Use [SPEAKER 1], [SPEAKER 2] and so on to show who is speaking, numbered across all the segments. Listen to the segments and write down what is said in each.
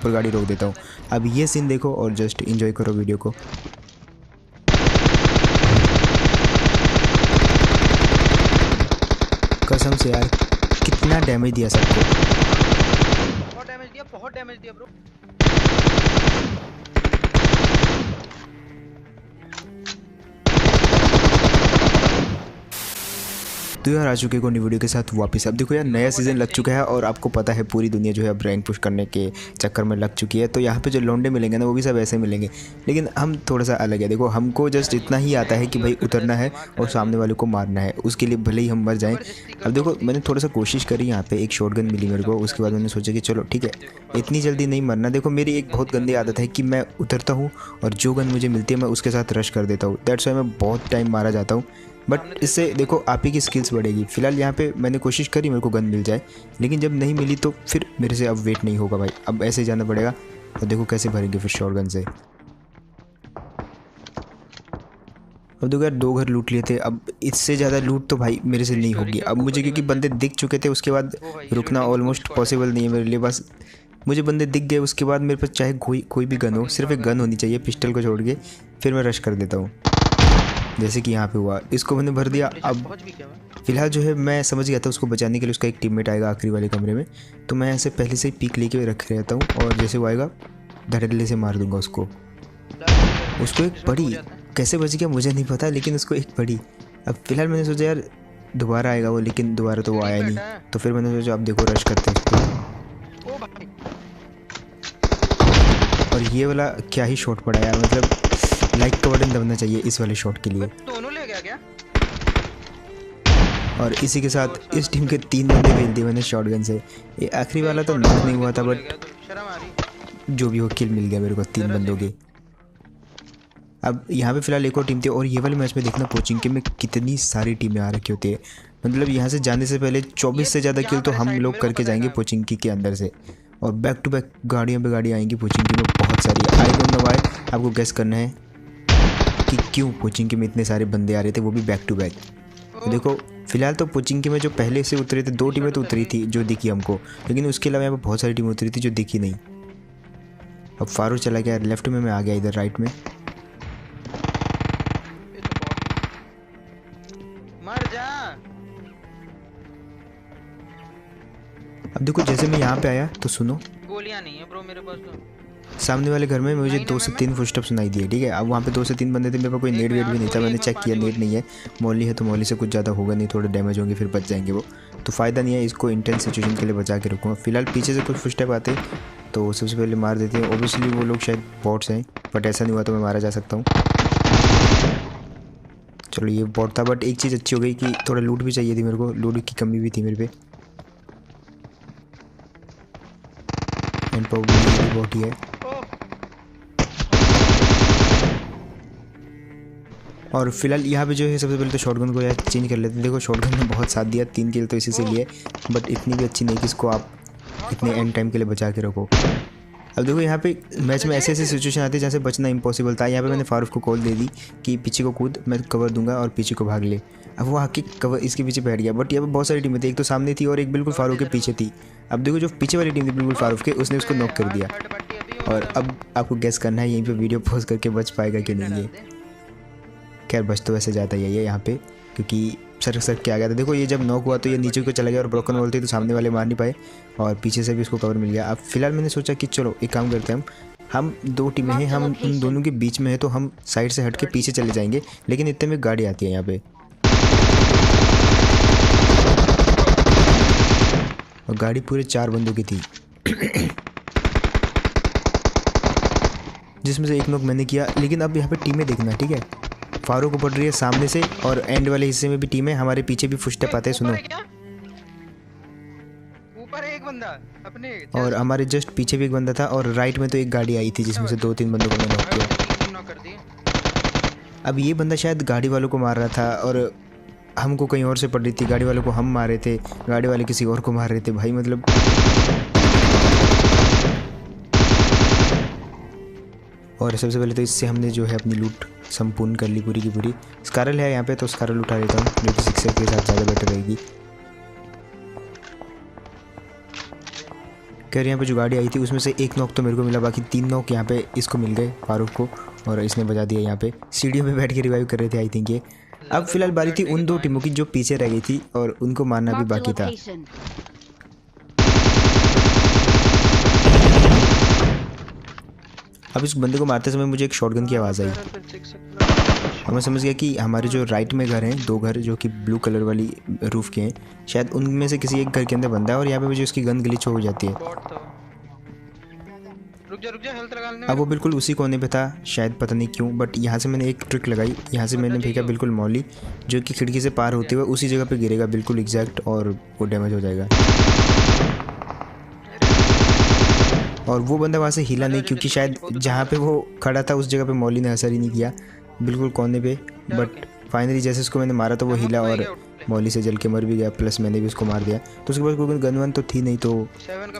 [SPEAKER 1] ऊपर गाड़ी रोक देता हूँ। अब ये सीन देखो और जस्ट इंजॉय करो वीडियो को। कसम से यार कितना डैमेज दिया सबको।
[SPEAKER 2] बहुत डैमेज दिया ब्रो।
[SPEAKER 1] तो यार आ चुके को नई वीडियो के साथ वापस। अब देखो यार नया सीज़न लग चुका है और आपको पता है पूरी दुनिया जो है अब रैंक पुश करने के चक्कर में लग चुकी है। तो यहाँ पे जो लौंडे मिलेंगे ना वो भी सब ऐसे मिलेंगे, लेकिन हम थोड़ा सा अलग है। देखो हमको जस्ट इतना ही आता है कि भाई उतरना है और सामने वाले को मारना है, उसके लिए भले ही हम मर जाएँ। अब देखो मैंने थोड़ा सा कोशिश करी, यहाँ पे एक शॉटगन मिली मेरे को, उसके बाद मैंने सोचा कि चलो ठीक है इतनी जल्दी नहीं मरना। देखो मेरी एक बहुत गंदी आदत है कि मैं उतरता हूँ और जो गन मुझे मिलती है मैं उसके साथ रश कर देता हूँ। दैट्स वाई मैं बहुत टाइम मारा जाता हूँ, बट इससे देखो आप ही की स्किल्स बढ़ेगी। फिलहाल यहाँ पे मैंने कोशिश करी मेरे को गन मिल जाए, लेकिन जब नहीं मिली तो फिर मेरे से अब वेट नहीं होगा भाई, अब ऐसे जाना पड़ेगा। और देखो कैसे भरेंगे फिर शॉटगन से। अब देखो यार 2 घर लूट लिए थे, अब इससे ज़्यादा लूट तो भाई मेरे से नहीं होगी अब मुझे, क्योंकि बंदे दिख चुके थे। उसके बाद रुकना ऑलमोस्ट पॉसिबल नहीं है मेरे लिए। बस मुझे बंदे दिख गए, उसके बाद मेरे पास चाहे कोई भी गन हो, सिर्फ एक गन होनी चाहिए पिस्टल को छोड़ के, फिर मैं रश कर देता हूँ। जैसे कि यहाँ पे हुआ, इसको मैंने भर दिया। अब फिलहाल जो है मैं समझ गया था उसको बचाने के लिए उसका एक टीममेट आएगा आखिरी वाले कमरे में, तो मैं ऐसे पहले से ही पीक लेके रख रहता हूँ और जैसे वो आएगा धड़ल्ले से मार दूंगा उसको। एक पड़ी कैसे बच गया मुझे नहीं पता, लेकिन उसको एक पड़ी। अब फिलहाल मैंने सोचा यार दोबारा आएगा वो, लेकिन दोबारा तो वो आया नहीं। तो फिर मैंने सोचा अब देखो रश करते हैं। और ये वाला क्या ही शॉट पड़ा यार, मतलब लाइक का बटन दबना चाहिए इस वाले शॉट के लिए।
[SPEAKER 2] दोनों ले गया क्या?
[SPEAKER 1] और इसी के साथ इस टीम के 3 बंदे भेज दिए मैंने शॉटगन से। ये आखिरी वाला तो नॉक नहीं हुआ था, बट जो भी हो किल मिल गया मेरे को 3 बंदों के। अब यहाँ पे फिलहाल एक और टीम थी, और ये वाले मैच में देखना कोचिंग के में कितनी सारी टीमें आ रखी होती है। मतलब यहाँ से जाने से पहले 24 से ज़्यादा किल तो हम लोग करके जाएंगे पोचिंकी के अंदर से, और बैक टू बैक गाड़ियाँ पे गाड़ियाँ आएंगी पोचिंकी में बहुत सारी। आई डोंट नो व्हाई, आपको गेस करना है कि क्यों पोचिंकी में इतने सारे बंदे आ रहे थे, वो भी बैक टू बैक। तो देखो फिलहाल तो पोचिंकी में जो पहले से उतरे थे 2 टीमें तो उतरी थी जो दिखी हमको, लेकिन उसके अलावा यहाँ पर बहुत सारी टीमें उतरी थी जो दिखी नहीं। अब फारूक चला गया लेफ्ट में, मैं आ गया इधर राइट में।
[SPEAKER 2] मर जा।
[SPEAKER 1] अब देखो जैसे मैं यहाँ पे आया तो सुनो,
[SPEAKER 2] गोलियां नहीं है ब्रो मेरे पास तो।
[SPEAKER 1] सामने वाले घर में मुझे 2 से 3 फुटस्टेप सुनाई दिए, ठीक है। अब वहाँ पे 2 से 3 बंदे थे, मेरे पास कोई नेट वेट भी नहीं था। मैंने चेक किया नेट नहीं है, मॉली है तो मॉली से कुछ ज़्यादा होगा नहीं, थोड़े डैमेज होंगे फिर बच जाएंगे वो, तो फ़ायदा नहीं है। इसको इंटेंस सिचुएशन के लिए बचा के रखूँगा। फिलहाल पीछे से कुछ फुटस्टेप आते तो सबसे पहले मार देते हैं। ओबियसली वो लोग शायद बॉट्स हैं, बट ऐसा नहीं हुआ तो मैं मारा जा सकता हूँ। चलो ये बॉट था, बट एक चीज़ अच्छी हो गई कि थोड़ा लूट भी चाहिए थी मेरे को, लूट की कमी भी थी मेरे पे। एंड प्रॉब्लम बॉट ही है। और फिलहाल यहाँ पे जो है सबसे पहले तो शॉटगन को यार चेंज कर लेते हैं। देखो शॉटगन ने बहुत साथ दिया, 3 किल तो इसी से लिए, बट इतनी भी अच्छी नहीं कि इसको आप इतने एंड टाइम के लिए बचा के रखो। अब देखो यहाँ पे मैच में ऐसे सिचुएशन आती है जहाँ से बचना इम्पॉसिबल था। यहाँ पे मैंने फारूक को कॉल दे दी कि पीछे को कूद, मैं कवर दूंगा और पीछे को भाग ले। अब वो आके कवर इसके पीछे बैठ गया, बट यहाँ पे बहुत सारी टीमें थी, एक तो सामने थी और एक बिल्कुल फारूक के पीछे थी। अब देखो जो पीछे वाली टीम थी बिल्कुल फारूक के, उसने उसको नॉक कर दिया। और अब आपको गेस करना है यहीं पर वीडियो पॉज करके बच पाएगा कि नहीं। ये खैर बच तो वैसे जाता ही है यहाँ पे, क्योंकि सरक के आ गया था। देखो ये जब नॉक हुआ तो ये नीचे को चला गया और ब्रोकन वॉल थी तो सामने वाले मार नहीं पाए, और पीछे से भी उसको कवर मिल गया। अब फिलहाल मैंने सोचा कि चलो एक काम करते हैं, हम 2 टीमें हैं, हम उन दोनों के बीच में है, तो हम साइड से हट के पीछे चले जाएंगे। लेकिन इतने में गाड़ी आती है यहाँ पे, और गाड़ी पूरे 4 बंदों की थी जिसमें से एक नॉक मैंने किया। लेकिन अब यहाँ पे टीमें देखना, ठीक है। फारूक को पड़ रही है सामने से, और एंड वाले हिस्से में भी टीम है, हमारे पीछे भी फुटस्टेप आते हैं। सुनो,
[SPEAKER 2] ऊपर एक बंदा अपने,
[SPEAKER 1] और हमारे जस्ट पीछे भी एक बंदा था, और राइट में तो एक गाड़ी आई थी जिसमें से 2-3 बंदों को मैंने नॉक किया। अब ये बंदा शायद गाड़ी वालों को मार रहा था और हमको कहीं और से पड़ रही थी। गाड़ी वालों को हम मार रहे थे, गाड़ी वाले किसी और को मार रहे थे भाई, मतलब और सबसे पहले तो इससे हमने जो है अपनी लूट संपूर्ण कर ली पूरी की पूरी। स्कारल है यहाँ पे तो स्कारल उठा लेता हूँ, जो कि 6 के साथ ज़्यादा बेटर रहेगी। खैर यहाँ पे जो गाड़ी आई थी उसमें से एक नॉक तो मेरे को मिला, बाकी 3 नॉक यहाँ पे इसको मिल गए फारूक को, और इसने बजा दिया। यहाँ पे सीढ़ियों पे बैठ के रिवाइव कर रहे थे आई थिंक ये। अब फिलहाल बारी थी उन 2 टीमों की जो पीछे रह गई थी और उनको मारना भी बाकी था। अब इस बंदे को मारते समय मुझे एक शॉटगन की आवाज़ आई और मैं समझ गया कि हमारे जो राइट में घर हैं 2 घर जो कि ब्लू कलर वाली रूफ के हैं, शायद उनमें से किसी एक घर के अंदर बंदा है और यहाँ पे मुझे उसकी गन ग्लिच हो जाती है।
[SPEAKER 2] रुक जा हेल्थ लगा लेने।
[SPEAKER 1] अब वो बिल्कुल उसी कोने पे था, शायद पता नहीं क्यों, बट यहाँ से मैंने एक ट्रिक लगाई। यहाँ से मैंने फेंका बिल्कुल मौली जो कि खिड़की से पार होते हुए उसी जगह पे गिरेगा बिल्कुल एग्जैक्ट, और वो डैमेज हो जाएगा। और वो बंदा वहाँ से हिला नहीं क्योंकि शायद जहाँ पे वो खड़ा था उस जगह पे मौली ने असर ही नहीं किया, बिल्कुल कोने पे। बट फाइनली जैसे उसको मैंने मारा तो वो हिला और मौली से जल के मर भी गया, प्लस मैंने भी उसको मार दिया। तो उसके बाद कोई गन वन तो थी नहीं, तो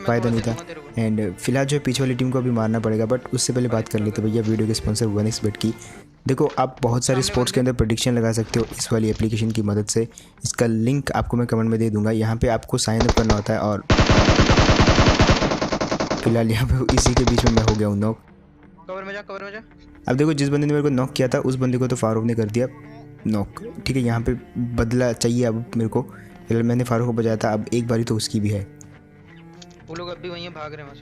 [SPEAKER 1] फ़ायदा नहीं था। एंड फिलहाल जो है पीछे वाली टीम को अभी मारना पड़ेगा, बट उससे पहले बात कर लेते भैया वीडियो के स्पॉन्सर 1xBet की। देखो आप बहुत सारे स्पोर्ट्स के अंदर प्रेडिक्शन लगा सकते हो इस वाली एप्लीकेशन की मदद से। इसका लिंक आपको मैं कमेंट में दे दूँगा। यहाँ पर आपको साइन अप करना होता है और फिलहाल यहाँ पे इसी के बीच में मैं हो गया हूँ नॉक।
[SPEAKER 2] कवर में जा।
[SPEAKER 1] अब देखो जिस बंदे ने मेरे को नॉक किया था उस बंदे को तो फारूक ने कर दिया नॉक, ठीक है। यहाँ पे बदला चाहिए अब मेरे को, फिलहाल मैंने फारूक को बजाया था, अब एक बारी तो उसकी भी है।
[SPEAKER 2] वो लोग अभी वहीं भाग रहे हैं।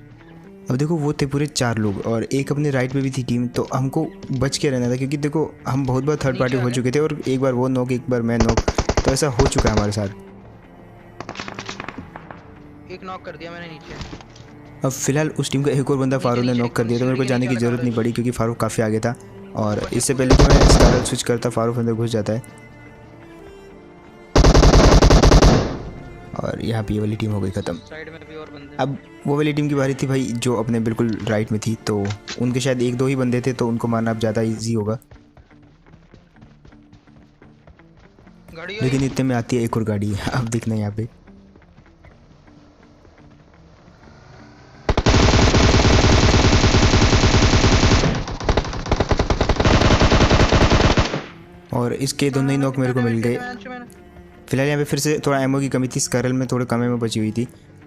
[SPEAKER 1] अब देखो वो थे पूरे 4 लोग और एक अपने राइट में भी थी टीम, तो हमको बच के रहना था क्योंकि देखो हम बहुत बार थर्ड पार्टी हो चुके थे और एक बार वो नॉक एक बार मैं नॉक, तो ऐसा हो चुका है हमारे साथ।
[SPEAKER 2] एक नॉक कर दिया मैंने नीचे।
[SPEAKER 1] अब फिलहाल उस टीम का एक और बंदा फारूक ने नॉक कर दिया, तो मेरे को जाने की ज़रूरत नहीं पड़ी क्योंकि फारूक काफ़ी आगे था। और इससे पहले कि मैं स्कारल स्विच करता फारूक अंदर घुस जाता है और यहाँ पे ये वाली टीम हो गई ख़त्म।
[SPEAKER 2] साइड में भी और बंदे।
[SPEAKER 1] अब वो वाली टीम की बारी थी भाई जो अपने बिल्कुल राइट में थी, तो उनके शायद 1-2 ही बंदे थे, तो उनको मारना अब ज़्यादा ईजी होगा। लेकिन इतने में आती है एक और गाड़ी, अब दिखना यहाँ पे। और इसके दोनों ही नॉक मेरे को मिल गए। फिलहाल यहाँ पे फिर से थोड़ा एमओ की कमी थी, स्कारल में थोड़े कम एमओ बची हुई थी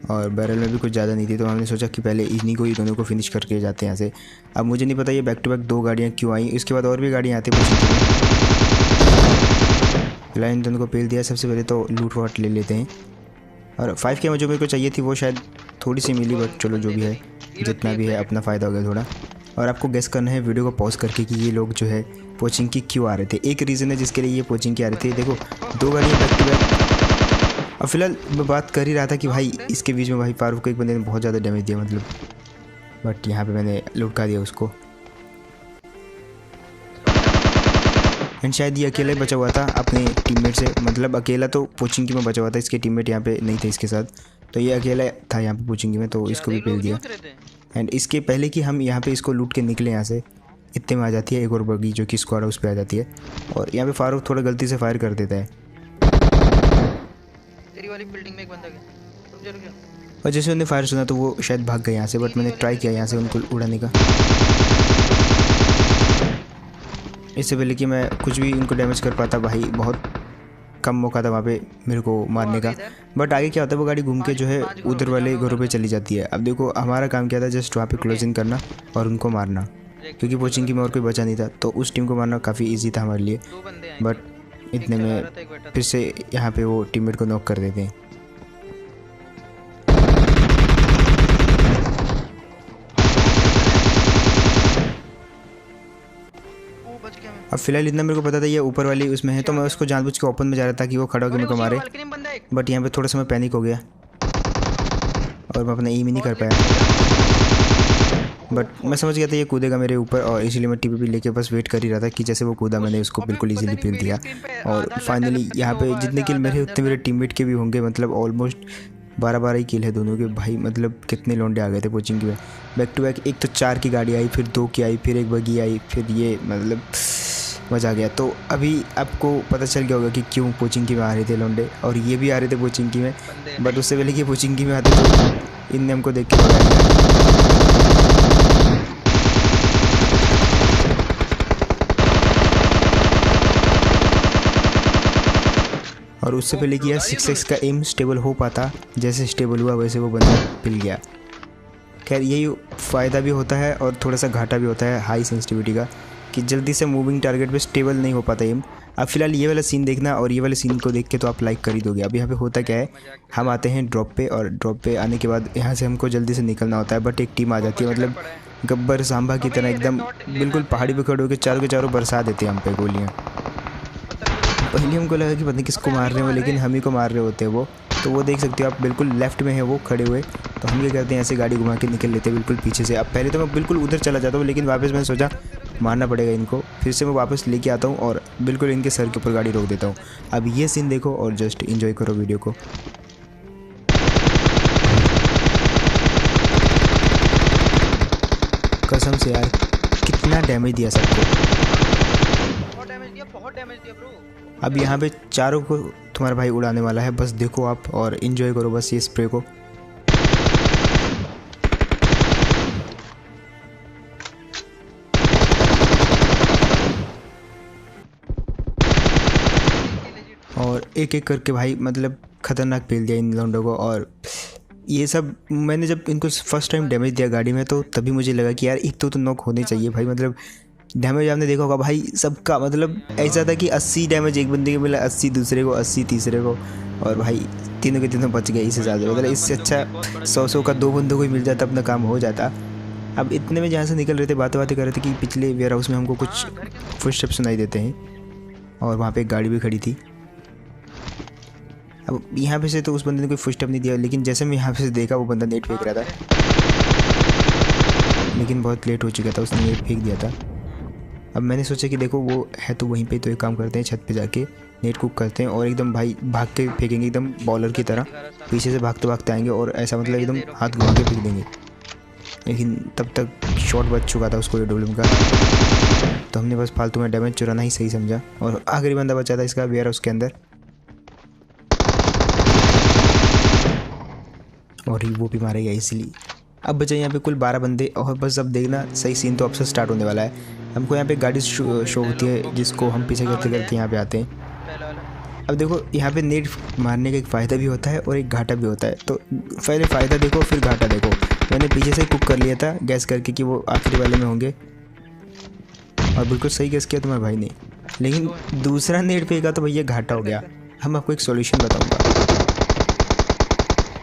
[SPEAKER 1] और बैरल में भी कुछ ज़्यादा नहीं थी, तो हमने सोचा कि पहले इन्हीं को ही दोनों को फिनिश करके जाते हैं यहाँ से। अब मुझे नहीं पता ये बैक टू बैक 2 गाड़ियाँ क्यों आई, इसके बाद और भी गाड़ियाँ आती हैं। फिलहाल इन दोनों को पेल दिया। सबसे पहले तो लूट वाट ले लेते हैं और 5 के जो मेरे को चाहिए थी वो शायद थोड़ी सी मिली, बट चलो जो भी है जितना भी है अपना फ़ायदा हो गया थोड़ा। और आपको गेस करना है वीडियो को पॉज करके कि ये लोग जो है पोचिंग की क्यों आ रहे थे। एक रीज़न है जिसके लिए ये पोचिंग की आ रहे थे। देखो 2 गाड़ियाँ बैक टू बैक। और फिलहाल मैं बात कर ही रहा था कि भाई इसके बीच में भाई फारूक को एक बंदे ने बहुत ज़्यादा डैमेज दिया मतलब, बट यहाँ पे मैंने लुटका दिया उसको। एंड शायद ये अकेला ही बचा हुआ था अपने टीममेट से, मतलब अकेला तो पोचिंग की में बचा हुआ था, इसके टीममेट यहाँ पे नहीं थे इसके साथ, तो ये अकेला था यहाँ पे पोचिंग की में, तो इसको भी पेल दिया। एंड इसके पहले कि हम यहाँ पे इसको लूट के निकले यहाँ से, इतने में आ जाती है एक और बगी जो कि स्क्वाड हाउस पे आ जाती है और यहाँ पे फारूक थोड़ा गलती से फायर कर देता है।
[SPEAKER 2] तेरी वाली बिल्डिंग में एक बंदा गया। रुक जा।
[SPEAKER 1] और जैसे उन्हें फायर सुना तो वो शायद भाग गए यहाँ से, बट मैंने ट्राई किया यहाँ से उनको उड़ाने का, इससे पहले कि मैं कुछ भी इनको डैमेज कर पाता। भाई बहुत कम मौका था वहाँ पे मेरे को मारने का, बट आगे क्या होता है वो गाड़ी घूम के जो है उधर वाले घरों पे चली जाती है। अब देखो हमारा काम क्या था, जस्ट वहाँ पे क्लोजिंग करना और उनको मारना, क्योंकि पोचिंग की में और कोई बचा नहीं था, तो उस टीम को मारना काफ़ी इजी था हमारे लिए। बट इतने में फिर से यहाँ पे वो टीममेट को नॉक कर देते हैं। अब फिलहाल इतना मेरे को पता था ये ऊपर वाली उसमें है, तो मैं उसको जानबूझ के ओपन में जा रहा था कि वो खड़ा होकर मेरे को मारे, बट यहाँ पे थोड़ा सा मैं पैनिक हो गया और मैं अपना एम ही नहीं कर पाया। बट मैं समझ गया था ये कूदेगा मेरे ऊपर और इसीलिए मैं टीपीपी लेके बस वेट कर ही रहा था कि जैसे वो कूदा मैंने उसको बिल्कुल इजीली पेल दिया। और फाइनली यहाँ पे जितने किल मेरे उतने मेरे टीममेट के भी होंगे, मतलब ऑलमोस्ट 12-12 ही किल है दोनों के। भाई मतलब कितने लौंडे आ गए थे कोचिंग की में बैक टू बैक। एक तो 4 की गाड़ी आई, फिर 2 की आई, फिर एक बगी आई, फिर ये मतलब मज़ा आ गया। तो अभी आपको पता चल गया होगा कि क्यों कोचिंग की में आ रहे थे लौंडे, और ये भी आ रहे थे कोचिंग की में, बट उससे पहले कि कोचिंग की में आते तो इनने हमको देख के भगाया। और उससे पहले कि यार 6x का एम स्टेबल हो पाता, जैसे स्टेबल हुआ वैसे वो बंदा पिल गया। खैर यही फ़ायदा भी होता है और थोड़ा सा घाटा भी होता है हाई सेंसिटिविटी का, कि जल्दी से मूविंग टारगेट पे स्टेबल नहीं हो पाता एम। अब फिलहाल ये वाला सीन देखना, और ये वाले सीन को देख के तो आप लाइक कर ही दोगे। अब यहाँ पे होता क्या है, हम आते हैं ड्रॉप पे, और ड्रॉप पे आने के बाद यहाँ से हमको जल्दी से निकलना होता है, बट एक टीम आ जाती है, मतलब गब्बर सांभा की तरह एकदम बिल्कुल पहाड़ी पे खड़े होकर चारों के चारों बरसा देते हैं हम पे गोलियाँ। पहले हमको लगा कि पता नहीं किसको मार रहे हो, लेकिन हम ही को मार रहे होते हैं वो। तो वो देख सकते हो आप, बिल्कुल लेफ्ट में है वो खड़े हुए। तो हम क्या करते हैं, ऐसे गाड़ी घुमा के निकल लेते हैं बिल्कुल पीछे से। अब पहले तो मैं बिल्कुल उधर चला जाता हूँ, लेकिन वापस मैंने सोचा मारना पड़ेगा इनको, फिर से मैं वापस लेके आता हूँ और बिल्कुल इनके सर के ऊपर गाड़ी रोक देता हूँ। अब ये सीन देखो और जस्ट इंजॉय करो वीडियो को। कसम से यार कितना डैमेज दिया सबको,
[SPEAKER 2] बहुत डैमेज दिया ब्रो।
[SPEAKER 1] अब यहाँ पे चारों को तुम्हारा भाई उड़ाने वाला है, बस देखो आप और इंजॉय करो बस ये स्प्रे को। और एक एक करके भाई मतलब ख़तरनाक पेल दिया इन लौंडों को। और ये सब मैंने जब इनको फर्स्ट टाइम डैमेज दिया गाड़ी में, तो तभी मुझे लगा कि यार एक तो नॉक होने चाहिए भाई। मतलब डैमेज आपने देखा होगा भाई सबका, मतलब ऐसा था कि 80 डैमेज एक बंदे को मिला, 80 दूसरे को, 80 तीसरे को, और भाई तीनों के तीनों बच गए। इससे ज़्यादा मतलब इससे अच्छा 100 का 2 बंदों को ही मिल जाता, अपना काम हो जाता। अब इतने में जहाँ से निकल रहे थे बातें कर रहे थे कि पिछले वेयर हाउस में हमको कुछ फुटस्टेप सुनाई देते हैं, और वहाँ पर एक गाड़ी भी खड़ी थी। अब यहाँ पे से तो उस बंदे ने कोई फुटस्टेप नहीं दिया, लेकिन जैसे मैं यहाँ पे से देखा वो बंदा नेट फेंक रहा था, लेकिन बहुत लेट हो चुका था, उसने नेट फेंक दिया था। अब मैंने सोचा कि देखो वो है तो वहीं पे, तो एक काम करते हैं छत पे जाके नेट कुक करते हैं, और एकदम भाई भाग के फेंकेंगे एकदम बॉलर की तरह, पीछे से भागते भागते आएंगे और ऐसा मतलब एकदम हाथ घुमा के फेंक देंगे। लेकिन तब तक शॉट बच चुका था उसको AWM का, तो हमने बस फालतू में डैमेज चुराना ही सही समझा, और आखिरी बंदा बचा था इसका वेयर हाउस के अंदर, और वो भी मारे गया इसलिए। अब बचे यहाँ पे कुल 12 बंदे, और बस अब देखना सही सीन तो अब से स्टार्ट होने वाला है। हमको यहाँ पे गाड़ी शो होती है, जिसको हम पीछे करते करते यहाँ पे आते हैं। अब देखो यहाँ पे नेट मारने का एक फ़ायदा भी होता है और एक घाटा भी होता है, तो पहले फ़ायदा देखो फिर घाटा देखो। मैंने पीछे से कुक कर लिया था गैस करके कि वो आखिरी वाले में होंगे, और बिल्कुल सही गैस किया तुम्हारे भाई ने, लेकिन दूसरा नेट फेंका तो भैया घाटा हो गया। हम आपको एक सॉल्यूशन बताऊँगा।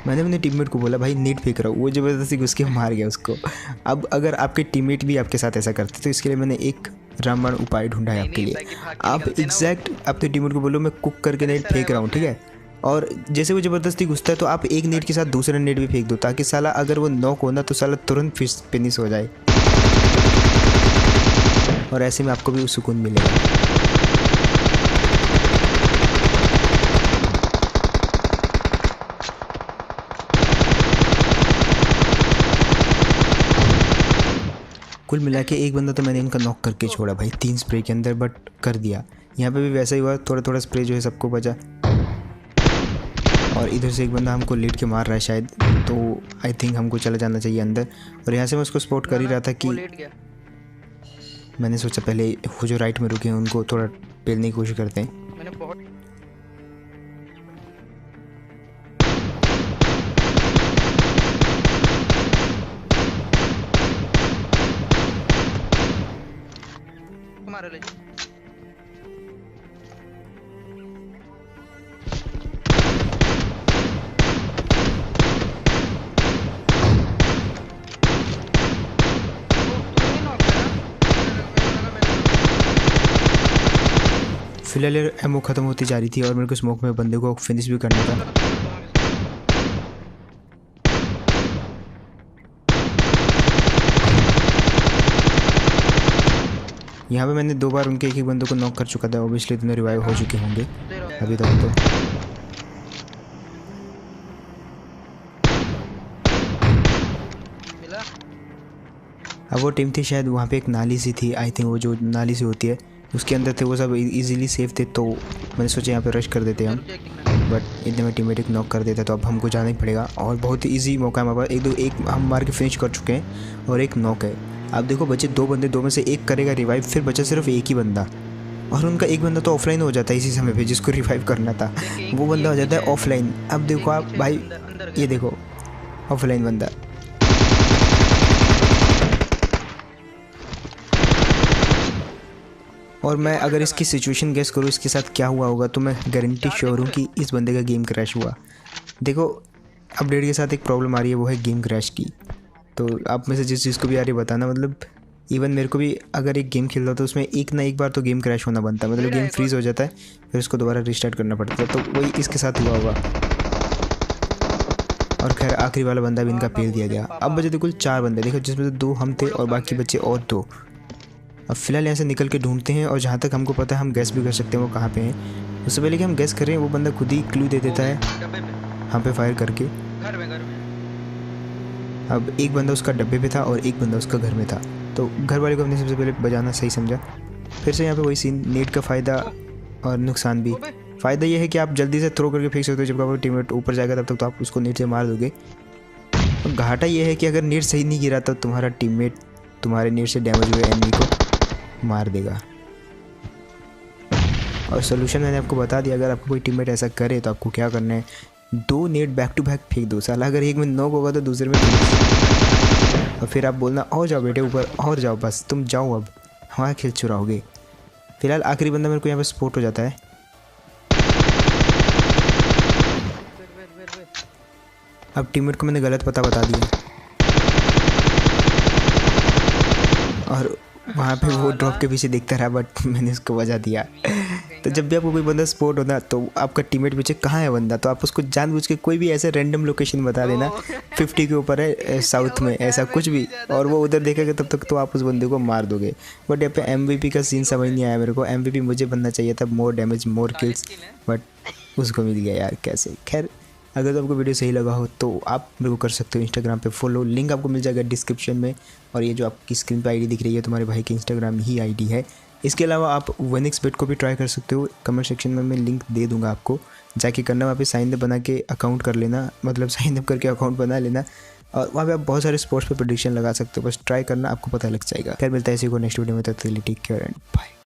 [SPEAKER 1] मैंने अपने टीममेट को बोला भाई नेट फेंक रहा हूँ, वो ज़बरदस्ती घुस के मार गया उसको। अब अगर आपके टीममेट भी आपके साथ ऐसा करते तो इसके लिए मैंने एक रामबाण उपाय ढूंढा है आपके लिए। आप एग्जैक्ट अपने टीममेट को बोलो मैं कुक करके नेट फेंक रहा हूँ, ठीक है, और जैसे वो ज़बरदस्ती घुसता है तो आप एक नेट के साथ दूसरा नेट भी फेंक दो, ताकि साला अगर वो नॉक हो ना तो साला तुरंत फिनिश हो जाए, और ऐसे में आपको भी सुकून मिलेगा। कुल मिला के एक बंदा तो मैंने इनका नॉक करके छोड़ा भाई 3 स्प्रे के अंदर, बट कर दिया। यहाँ पे भी वैसा ही हुआ, थोड़ा थोड़ा स्प्रे जो है सबको बचा, और इधर से एक बंदा हमको लीड के मार रहा है शायद, तो आई थिंक हमको चला जाना चाहिए अंदर। और यहाँ से मैं उसको स्पॉट कर ही रहा था कि मैंने सोचा पहले वो जो राइट में रुके हैं उनको थोड़ा पेलने की कोशिश करते हैं।
[SPEAKER 2] मैंने बहुत मारा ले।
[SPEAKER 1] फिलहाल एमओ ख़त्म होती जा रही थी और मेरे को स्मोक में बंदे को फिनिश भी करना था। यहाँ पे मैंने 2 बार उनके एक ही बंदों को नॉक कर चुका था, ऑब्वियसली इतने रिवाइव हो चुके होंगे अभी तक तो। अब वो टीम थी शायद वहाँ पे एक नाली सी थी, आई थिंक वो जो नाली सी होती है उसके अंदर थे वो सब, इजीली सेफ थे, तो मैंने सोचा यहाँ पे रश कर देते हम, बट इतने में टीममेट एक नॉक कर देता, तो अब हमको जाना ही पड़ेगा। और बहुत ही ईजी मौका है हमारे पास, एक हम मार के फिनिश कर चुके हैं और एक नॉक है। अब देखो बचे 2 बंदे, 2 में से एक करेगा रिवाइव, फिर बचा सिर्फ एक ही बंदा, और उनका एक बंदा तो ऑफलाइन हो जाता है इसी समय पे जिसको रिवाइव करना था, वो बंदा हो जाता है ऑफलाइन। अब देखो आप भाई, ये देखो ऑफलाइन बंदा, और मैं अगर इसकी सिचुएशन गेस करूँ इसके साथ क्या हुआ होगा तो मैं गारंटी श्योर हूँ कि इस बंदे का गेम क्रैश हुआ। देखो अपडेट के साथ एक प्रॉब्लम आ रही है, वो है गेम क्रैश की। तो आप में से जिस चीज़ को भी आ रही है बताना, मतलब इवन मेरे को भी अगर एक गेम खेल रहा था तो उसमें एक ना एक बार तो गेम क्रैश होना बनता है, मतलब गेम फ्रीज़ हो जाता है फिर उसको दोबारा रिस्टार्ट करना पड़ता है। तो वही इसके साथ हुआ होगा। और खैर आखिरी वाला बंदा भी इनका पेल दिया गया। अब बचे थे कुल 4 बंदे, देखो जिसमें से 2 हम थे और बाकी बचे और 2। अब फिलहाल यहाँ से निकल के ढूंढते हैं, और जहाँ तक हमको पता है हम गैस भी कर सकते हैं वो कहाँ पे हैं। उससे पहले कि हम गैस करें वो बंदा खुद ही क्लू दे देता है
[SPEAKER 2] डब्बे पे,
[SPEAKER 1] हम पे फायर करके।
[SPEAKER 2] घर में।
[SPEAKER 1] अब एक बंदा उसका डब्बे पे था और एक बंदा उसका घर में था, तो घर वाले को हमने सबसे पहले बजाना सही समझा। फिर से यहाँ पे वही सीन, नेट का फ़ायदा और नुकसान भी। फ़ायदा ये है कि आप जल्दी से थ्रो करके फेंक सकते हो, जब आपका टीममेट ऊपर जाएगा तब तक तो आप उसको नेट से मार दोगे। और घाटा ये है कि अगर नेट सही नहीं गिरा तो तुम्हारा टीममेट तुम्हारे नेट से डैमेज हुए एनिमी को मार देगा। और सोल्यूशन मैंने आपको बता दिया, अगर आपको कोई टीममेट ऐसा करे तो आपको क्या करना है, 2 नेट बैक टू बैक फेंक दो। साला अगर एक में नॉक होगा तो दूसरे में और फिर आप बोलना और जाओ बेटे ऊपर, और जाओ, बस तुम जाओ, अब हमारा खेल चुराओगे। फिलहाल आखिरी बंदा मेरे को यहाँ पे स्पॉट हो जाता है। अब टीममेट को मैंने गलत पता बता दिया और वहाँ पे वो ड्रॉप के पीछे देखता रहा, बट मैंने उसको बजा दिया। तो जब भी आपको कोई बंदा स्पॉट होना तो आपका टीममेट पीछे कहाँ है बंदा, तो आप उसको जानबूझ के कोई भी ऐसे रैंडम लोकेशन बता देना, 50 के ऊपर है साउथ में, ऐसा कुछ भी, और वो उधर देखेगा तब तक तो आप उस बंदे को मार दोगे। बट यहाँ पे MVP का सीन समझ नहीं आया मेरे को। MVP मुझे बनना चाहिए था, मोर डैमेज मोर किल्स, बट उसको मिल गया यार कैसे। खैर अगर तो आपको वीडियो सही लगा हो तो आप मेरे को कर सकते हो इंस्टाग्राम पे फॉलो, लिंक आपको मिल जाएगा डिस्क्रिप्शन में। और ये जो आपकी स्क्रीन पे आईडी दिख रही है तुम्हारे भाई की इंस्टाग्राम ही आईडी है। इसके अलावा आप 1xbet को भी ट्राई कर सकते हो, कमेंट सेक्शन में मैं लिंक दे दूंगा आपको, जाके करना, वहाँ पे साइन अप बना के अकाउंट कर लेना, मतलब साइन अप करके अकाउंट बना लेना, और वहाँ पे आप बहुत सारे स्पोर्ट्स पे प्रेडिक्शन लगा सकते हो। बस ट्राई करना, आपको पता लग जाएगा। फिर मिलता है इसी को नेक्स्ट वीडियो में, तब तक के लिए टेक केयर एंड बाय।